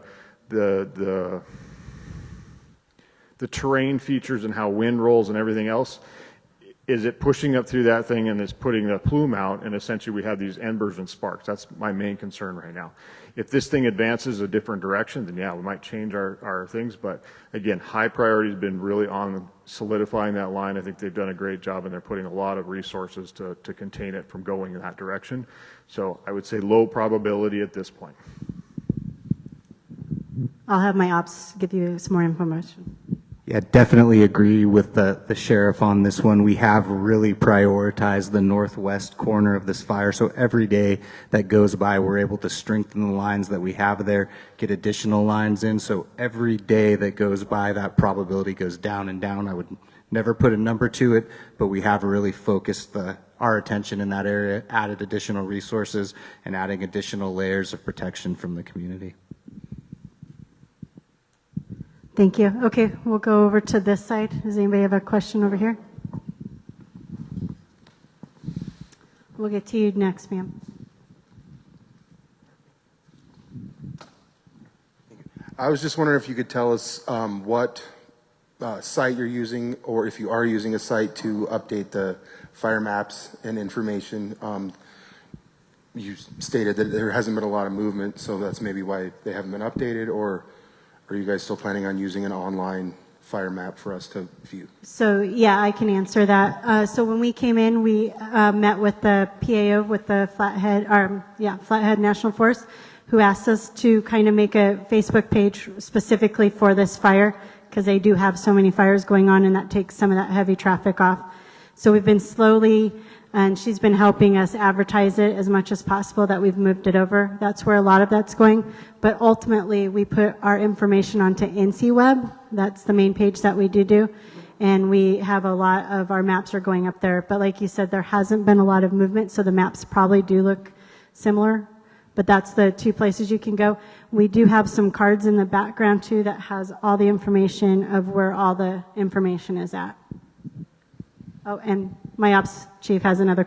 terrain features and how wind rolls and everything else, is it pushing up through that thing and it's putting the plume out, and essentially we have these embers and sparks. That's my main concern right now. If this thing advances a different direction, then yeah, we might change our things. But again, high priority has been really on solidifying that line. I think they've done a great job, and they're putting a lot of resources to contain it from going in that direction. So I would say low probability at this point. I'll have my ops give you some more information. Yeah, definitely agree with the sheriff on this one. We have really prioritized the northwest corner of this fire. So every day that goes by, we're able to strengthen the lines that we have there, get additional lines in. So every day that goes by, that probability goes down and down. I would never put a number to it, but we have really focused our attention in that area, added additional resources, and adding additional layers of protection from the community. Thank you. Okay, we'll go over to this side. Does anybody have a question over here? We'll get to you next, ma'am. I was just wondering if you could tell us what site you're using, or if you are using a site to update the fire maps and information. You stated that there hasn't been a lot of movement, so that's maybe why they haven't been updated, or are you guys still planning on using an online fire map for us to view? So, yeah, I can answer that. So when we came in, we met with the PAO, with the Flathead National Forest, who asked us to kind of make a Facebook page specifically for this fire, because they do have so many fires going on, and that takes some of that heavy traffic off. So we've been slowly, and she's been helping us advertise it as much as possible, that we've moved it over. That's where a lot of that's going. But ultimately, we put our information onto NCWeb. That's the main page that we do. And we have a lot of our maps are going up there. But like you said, there hasn't been a lot of movement, so the maps probably do look similar. But that's the two places you can go. We do have some cards in the background, too, that has all the information of where all the information is at. Oh, and my ops chief has another.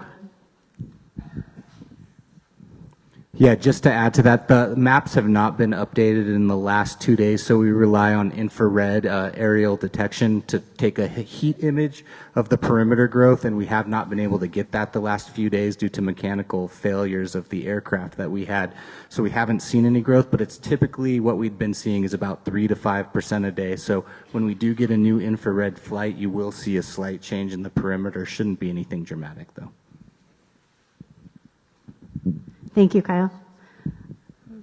Yeah, just to add to that, the maps have not been updated in the last 2 days, so we rely on infrared aerial detection to take a heat image of the perimeter growth, and we have not been able to get that the last few days due to mechanical failures of the aircraft that we had. So we haven't seen any growth, but it's typically what we've been seeing is about 3 to 5% a day. So when we do get a new infrared flight, you will see a slight change in the perimeter. Shouldn't be anything dramatic, though. Thank you, Kyle.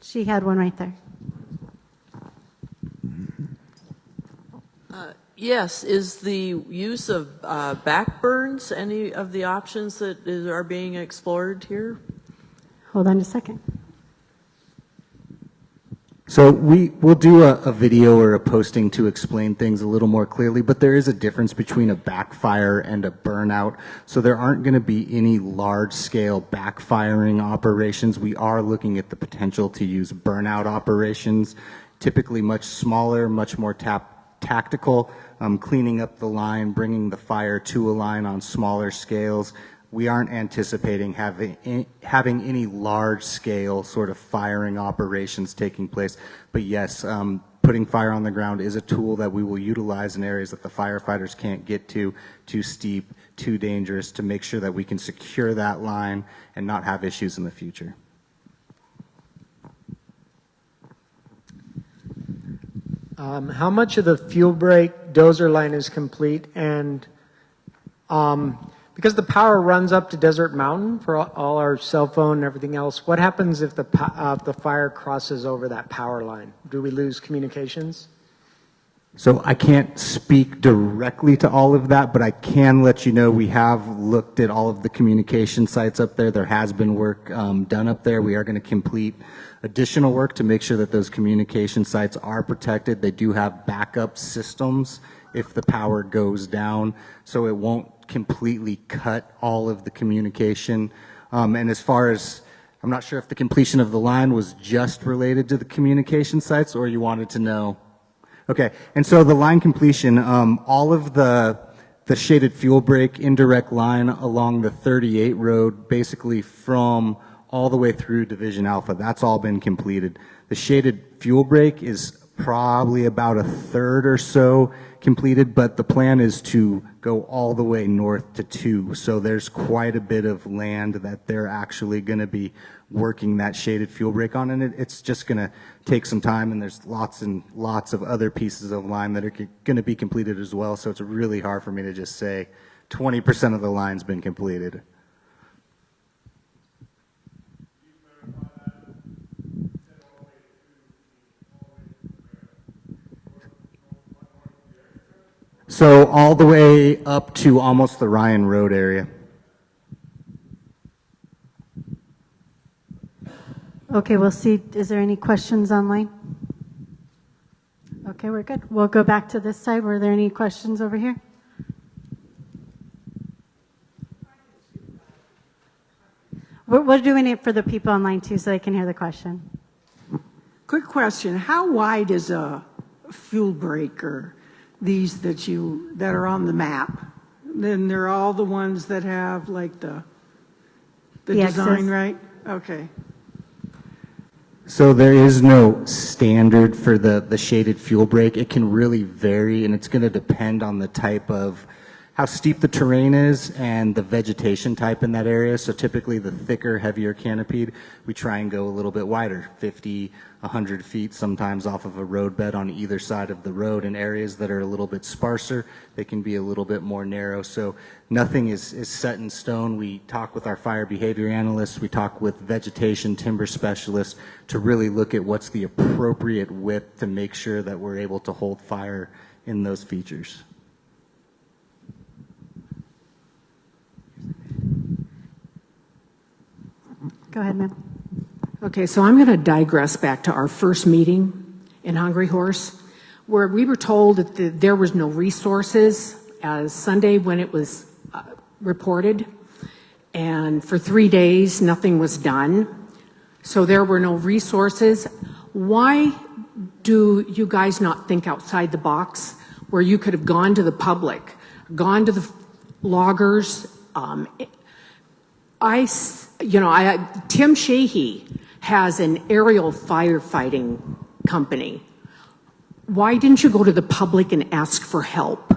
She had one right there. Yes, is the use of backburns any of the options that are being explored here? Hold on a second. So we'll do a video or a posting to explain things a little more clearly, but there is a difference between a backfire and a burnout. So there aren't going to be any large-scale backfiring operations. We are looking at the potential to use burnout operations, typically much smaller, much more tactical, cleaning up the line, bringing the fire to a line on smaller scales. We aren't anticipating having any large-scale sort of firing operations taking place. But yes, putting fire on the ground is a tool that we will utilize in areas that the firefighters can't get to, too steep, too dangerous, to make sure that we can secure that line and not have issues in the future. How much of the fuel break dozer line is complete? And because the power runs up to Desert Mountain for all our cell phone and everything else, what happens if the fire crosses over that power line? Do we lose communications? So I can't speak directly to all of that, but I can let you know we have looked at all of the communication sites up there. There has been work done up there. We are going to complete additional work to make sure that those communication sites are protected. They do have backup systems if the power goes down, so it won't completely cut all of the communication. And as far as, I'm not sure if the completion of the line was just related to the communication sites or you wanted to know. Okay, and so the line completion, all of the shaded fuel break indirect line along the 38 road, basically from all the way through Division Alpha, that's all been completed. The shaded fuel break is probably about a third or so completed, but the plan is to go all the way north to 2. So there's quite a bit of land that they're actually going to be working that shaded fuel break on, and it's just going to take some time, and there's lots and lots of other pieces of line that are going to be completed as well. So it's really hard for me to just say 20% of the line's been completed. So all the way up to almost the Ryan Road area. Okay, we'll see. Is there any questions online? Okay, we're good. We'll go back to this side. Were there any questions over here? We're doing it for the people online too, so they can hear the question. Quick question. How wide is a fuel breaker? These that are on the map? Then they're all the ones that have like the design, right? Okay. So there is no standard for the shaded fuel break. It can really vary, and it's going to depend on the type of how steep the terrain is and the vegetation type in that area. So typically the thicker, heavier canopied, we try and go a little bit wider, 50, 100 feet, sometimes off of a roadbed on either side of the road. In areas that are a little bit sparser, they can be a little bit more narrow. So nothing is set in stone. We talk with our fire behavior analysts, we talk with vegetation timber specialists to really look at what's the appropriate width to make sure that we're able to hold fire in those features. Go ahead, ma'am. Okay, so I'm going to digress back to our first meeting in Hungry Horse, where we were told that there was no resources as Sunday when it was reported, and for 3 days nothing was done. So there were no resources. Why do you guys not think outside the box where you could have gone to the public, gone to the loggers? Tim Sheehy has an aerial firefighting company. Why didn't you go to the public and ask for help?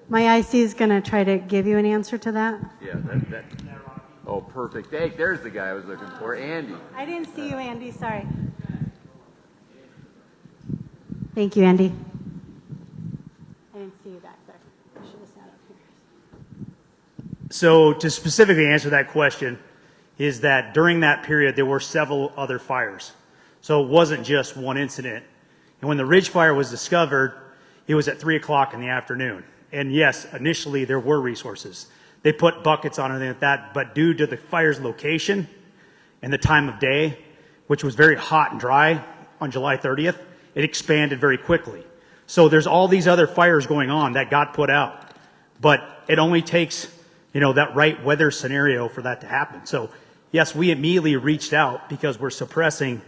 My IC is going to try to give you an answer to that. Yeah, oh, perfect. Hey, there's the guy I was looking for, Andy. I didn't see you, Andy. Sorry. Thank you, Andy. I didn't see you back there. I should have sat up here. So to specifically answer that question is that during that period, there were several other fires. So it wasn't just one incident. And when the Ridge Fire was discovered, it was at 3 o'clock in the afternoon. And yes, initially there were resources. They put buckets on it like that, but due to the fire's location and the time of day, which was very hot and dry on July 30th, it expanded very quickly. So there's all these other fires going on that got put out, but it only takes, that right weather scenario for that to happen. So yes, we immediately reached out because we're suppressing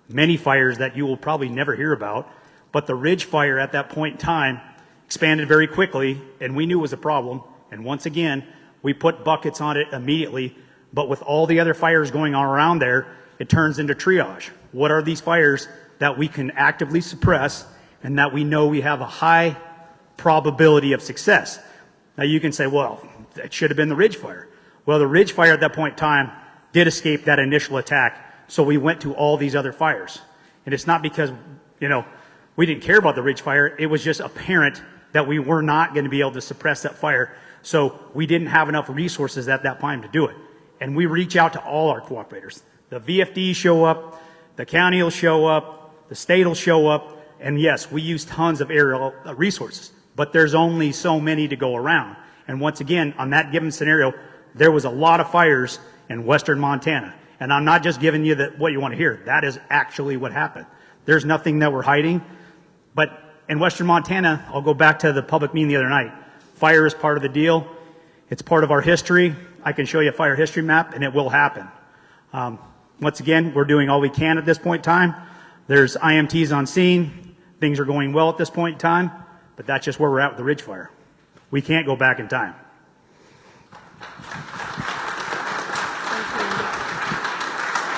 many fires that you will probably never hear about, but the Ridge Fire at that point in time expanded very quickly, and we knew it was a problem. And once again, we put buckets on it immediately, but with all the other fires going on around there, it turns into triage. What are these fires that we can actively suppress and that we know we have a high probability of success? Now you can say, well, it should have been the Ridge Fire. Well, the Ridge Fire at that point in time did escape that initial attack, so we went to all these other fires. And it's not because, we didn't care about the Ridge Fire. It was just apparent that we were not going to be able to suppress that fire. So we didn't have enough resources at that time to do it. And we reach out to all our cooperators. The VFD show up, the county will show up, the state will show up, and yes, we use tons of aerial resources, but there's only so many to go around. And once again, on that given scenario, there was a lot of fires in western Montana. And I'm not just giving you what you want to hear. That is actually what happened. There's nothing that we're hiding. But in western Montana, I'll go back to the public meeting the other night. Fire is part of the deal. It's part of our history. I can show you a fire history map, and it will happen. Once again, we're doing all we can at this point in time. There's IMTs on scene. Things are going well at this point in time, but that's just where we're at with the Ridge Fire. We can't go back in time.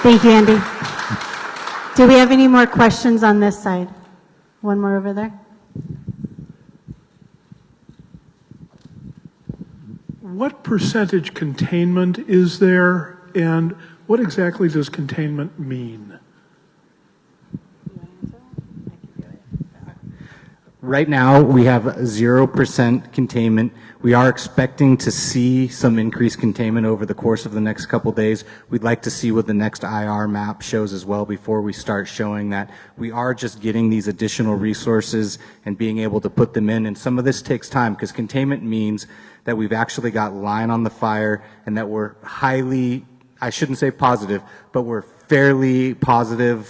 Thank you, Andy. Do we have any more questions on this side? One more over there. What percentage containment is there, and what exactly does containment mean? Right now, we have 0% containment. We are expecting to see some increased containment over the course of the next couple days. We'd like to see what the next IR map shows as well before we start showing that we are just getting these additional resources and being able to put them in. And some of this takes time because containment means that we've actually got line on the fire and that we're highly, I shouldn't say positive, but we're fairly positive,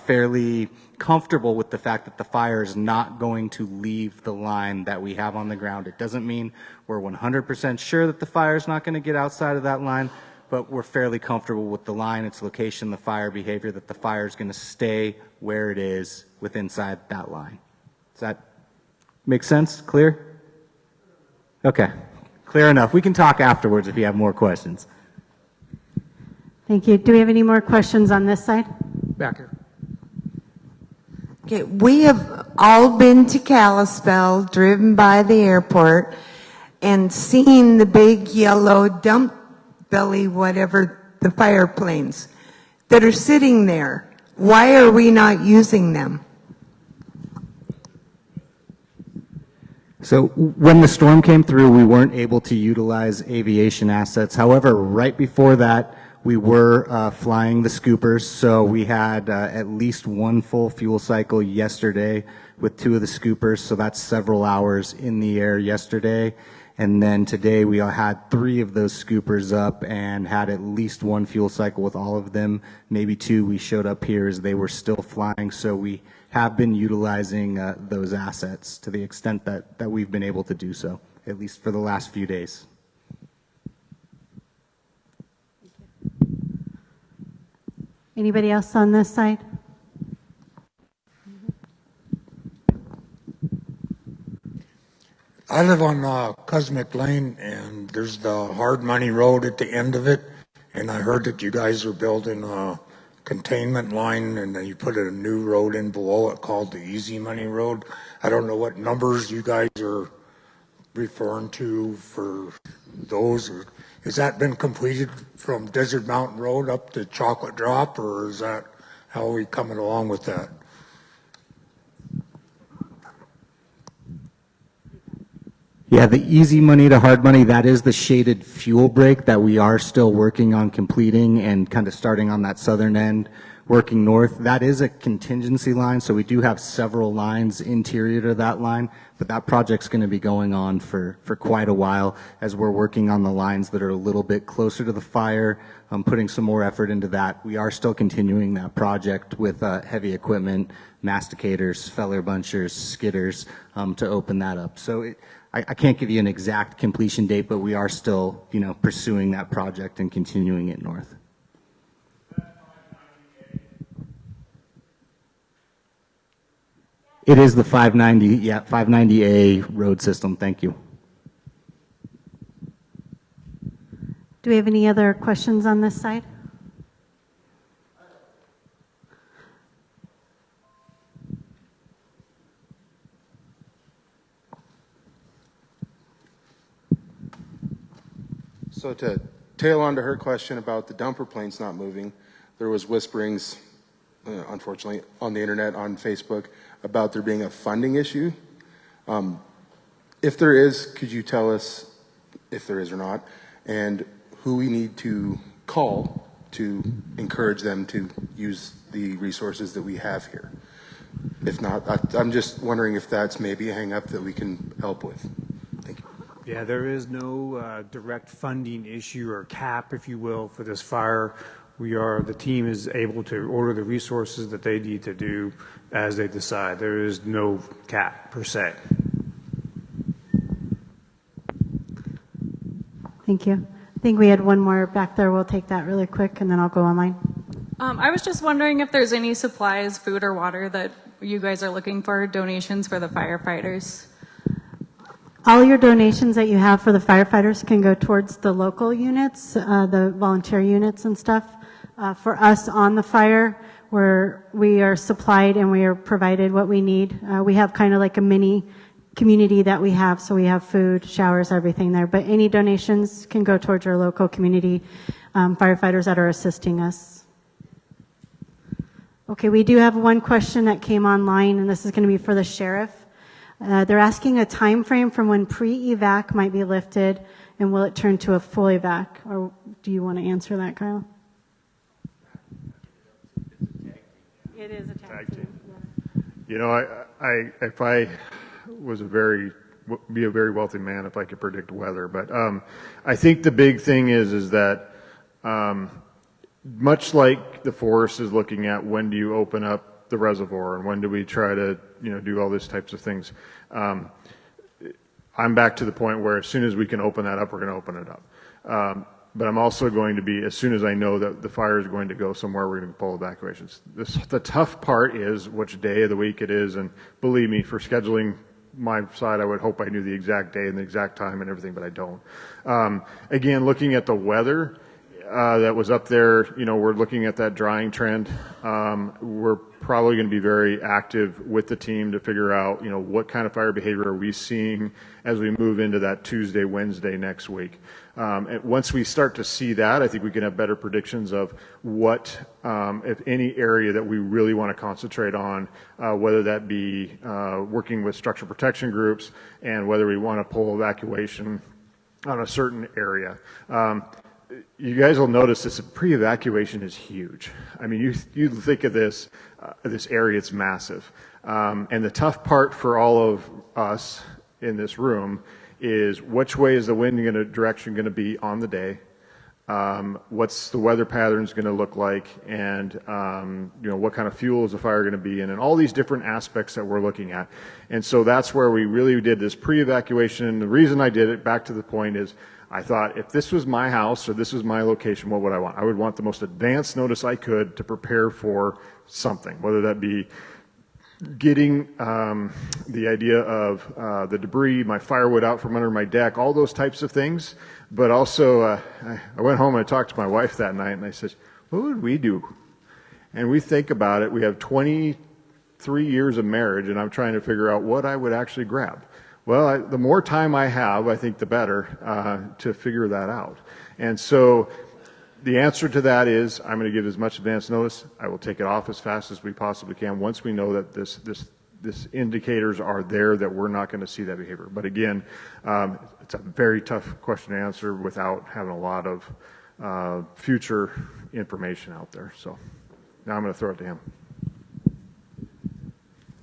fairly comfortable with the fact that the fire is not going to leave the line that we have on the ground. It doesn't mean we're 100% sure that the fire is not going to get outside of that line, but we're fairly comfortable with the line, its location, the fire behavior, that the fire is going to stay where it is within inside that line. Does that make sense? Clear? Okay. Clear enough. We can talk afterwards if you have more questions. Thank you. Do we have any more questions on this side? Back here. Okay, we have all been to Kalispell, driven by the airport, and seen the big yellow dump belly, whatever, the fire planes that are sitting there. Why are we not using them? So when the storm came through, we weren't able to utilize aviation assets. However, right before that, we were flying the scoopers. So we had at least one full fuel cycle yesterday with 2 of the scoopers. So that's several hours in the air yesterday. And then today we had 3 of those scoopers up and had at least 1 fuel cycle with all of them. Maybe 2 we showed up here as they were still flying. So we have been utilizing those assets to the extent that we've been able to do so, at least for the last few days. Anybody else on this side? I live on Cosmic Lane, and there's the Hard Money Road at the end of it, and I heard that you guys are building a containment line, and then you put a new road in below it called the Easy Money Road. I don't know what numbers you guys are referring to for those. Has that been completed from Desert Mountain Road up to Chocolate Drop, or is that, how are we coming along with that? Yeah, the easy money to hard money, that is the shaded fuel break that we are still working on completing and kind of starting on that southern end, working north. That is a contingency line, so we do have several lines interior to that line, but that project's going to be going on for quite a while as we're working on the lines that are a little bit closer to the fire, putting some more effort into that. We are still continuing that project with heavy equipment, masticators, feller bunchers, skidders, to open that up. So I can't give you an exact completion date, but we are still, pursuing that project and continuing it north. It is the 590A road system. Thank you. Do we have any other questions on this side? So to tail on to her question about the dumper planes not moving, there was whisperings, unfortunately, on the internet, on Facebook, about there being a funding issue. If there is, could you tell us if there is or not, and who we need to call to encourage them to use the resources that we have here? If not, I'm just wondering if that's maybe a hang up that we can help with. Thank you. Yeah, there is no direct funding issue or cap, if you will, for this fire. The team is able to order the resources that they need to do as they decide. There is no cap per se. Thank you. I think we had one more back there. We'll take that really quick and then I'll go online. I was just wondering if there's any supplies, food or water that you guys are looking for, donations for the firefighters. All your donations that you have for the firefighters can go towards the local units, the volunteer units and stuff. For us on the fire, we are supplied and we are provided what we need. We have kind of like a mini community that we have, so we have food, showers, everything there. But any donations can go towards our local community firefighters that are assisting us. Okay, we do have one question that came online, and this is going to be for the sheriff. They're asking a time frame from when pre-evac might be lifted, and will it turn to a full evac? Or do you want to answer that, Kyle? It is a tag team. If I was be a very wealthy man if I could predict weather, but I think the big thing is that much like the forest is looking at when do you open up the reservoir and when do we try to do all these types of things. I'm back to the point where as soon as we can open that up, we're going to open it up. But I'm also going to be, as soon as I know that the fire is going to go somewhere, we're going to pull evacuations. The tough part is which day of the week it is, and believe me, for scheduling my side, I would hope I knew the exact day and the exact time and everything, but I don't. Again, looking at the weather that was up there, we're looking at that drying trend. We're probably going to be very active with the team to figure out, what kind of fire behavior are we seeing as we move into that Tuesday, Wednesday next week. And once we start to see that, I think we can have better predictions of what, if any, area that we really want to concentrate on, whether that be working with structural protection groups and whether we want to pull evacuation on a certain area. You guys will notice this pre-evacuation is huge. I mean, you think of this area, it's massive. And the tough part for all of us in this room is which way is the wind direction going to be on the day? What's the weather patterns going to look like? And, what kind of fuel is the fire going to be in? And all these different aspects that we're looking at. And so that's where we really did this pre-evacuation. And the reason I did it, back to the point, is I thought if this was my house or this was my location, what would I want? I would want the most advanced notice I could to prepare for something, whether that be getting the idea of the debris, my firewood out from under my deck, all those types of things. But also, I went home and I talked to my wife that night and I said, what would we do? And we think about it. We have 23 years of marriage and I'm trying to figure out what I would actually grab. Well, the more time I have, I think the better to figure that out. And so the answer to that is I'm going to give as much advance notice. I will take it off as fast as we possibly can once we know that this indicators are there that we're not going to see that behavior. But again, it's a very tough question to answer without having a lot of future information out there. So now I'm going to throw it to him.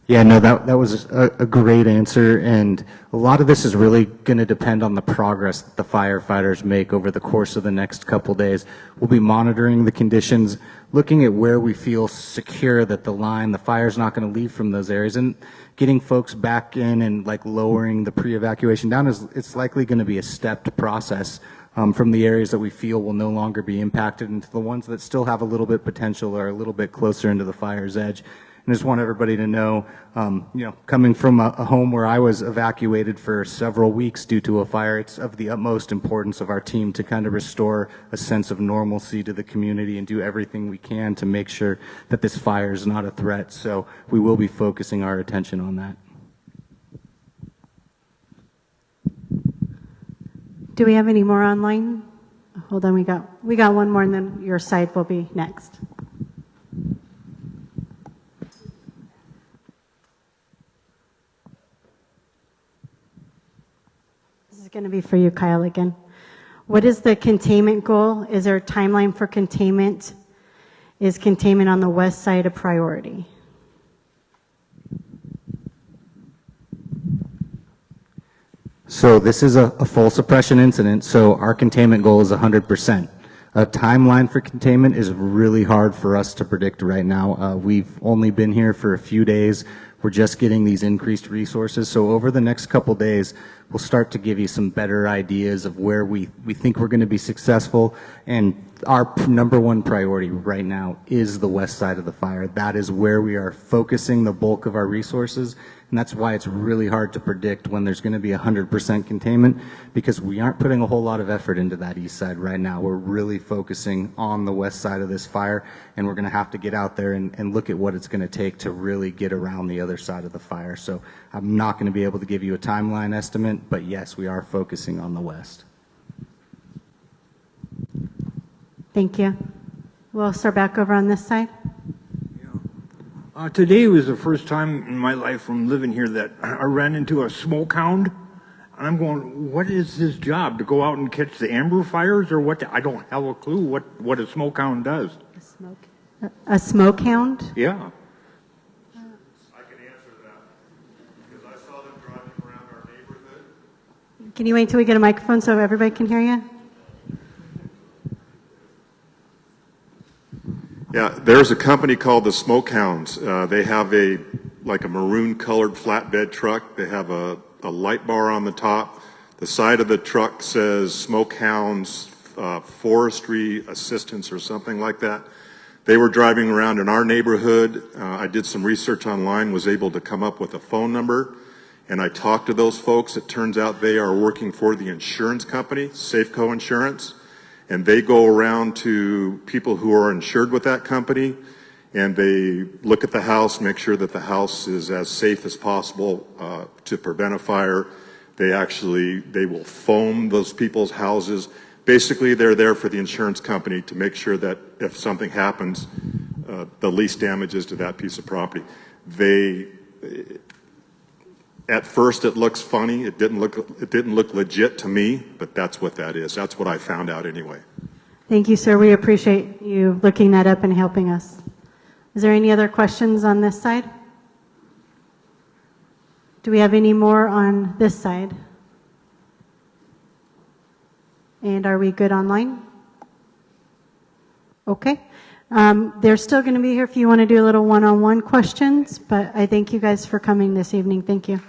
Yeah, no, that was a great answer, and a lot of this is really going to depend on the progress that the firefighters make over the course of the next couple days. We'll be monitoring the conditions, looking at where we feel secure that the fire's not going to leave from those areas, and getting folks back in and lowering the pre-evacuation down it's likely going to be a stepped process from the areas that we feel will no longer be impacted into the ones that still have a little bit potential or a little bit closer into the fire's edge. And I just want everybody to know, coming from a home where I was evacuated for several weeks due to a fire, it's of the utmost importance of our team to kind of restore a sense of normalcy to the community and do everything we can to make sure that this fire is not a threat. So we will be focusing our attention on that. Do we have any more online? Hold on, we got one more, and then your side will be next. This is going to be for you, Kyle, again. What is the containment goal? Is there a timeline for containment? Is containment on the west side a priority? So this is a full suppression incident, so our containment goal is 100%. A timeline for containment is really hard for us to predict right now. We've only been here for a few days. We're just getting these increased resources. So over the next couple days, we'll start to give you some better ideas of where we think we're going to be successful. And our number one priority right now is the west side of the fire. That is where we are focusing the bulk of our resources. And that's why it's really hard to predict when there's going to be 100% containment, because we aren't putting a whole lot of effort into that east side right now. We're really focusing on the west side of this fire, and we're going to have to get out there and look at what it's going to take to really get around the other side of the fire. So I'm not going to be able to give you a timeline estimate, but yes, we are focusing on the west. Thank you. We'll start back over on this side. Today was the first time in my life from living here that I ran into a smoke hound. And I'm going, what is his job? To go out and catch the amber fires or what? I don't have a clue what a smoke hound does. A smoke hound? Yeah. I can answer that because I saw them driving around our neighborhood. Can you wait till we get a microphone so everybody can hear you? Yeah, there's a company called the Smoke Hounds. They have a maroon-colored flatbed truck. They have a light bar on the top. The side of the truck says Smoke Hounds Forestry Assistance or something like that. They were driving around in our neighborhood. I did some research online, was able to come up with a phone number, and I talked to those folks. It turns out they are working for the insurance company, Safeco Insurance. And they go around to people who are insured with that company, and they look at the house, make sure that the house is as safe as possible to prevent a fire. They will foam those people's houses. Basically, they're there for the insurance company to make sure that if something happens, the least damages to that piece of property. At first, it looks funny. It didn't look legit to me, but that's what that is. That's what I found out anyway. Thank you, sir. We appreciate you looking that up and helping us. Is there any other questions on this side? Do we have any more on this side? And are we good online? Okay. They're still going to be here if you want to do a little one-on-one questions, but I thank you guys for coming this evening. Thank you.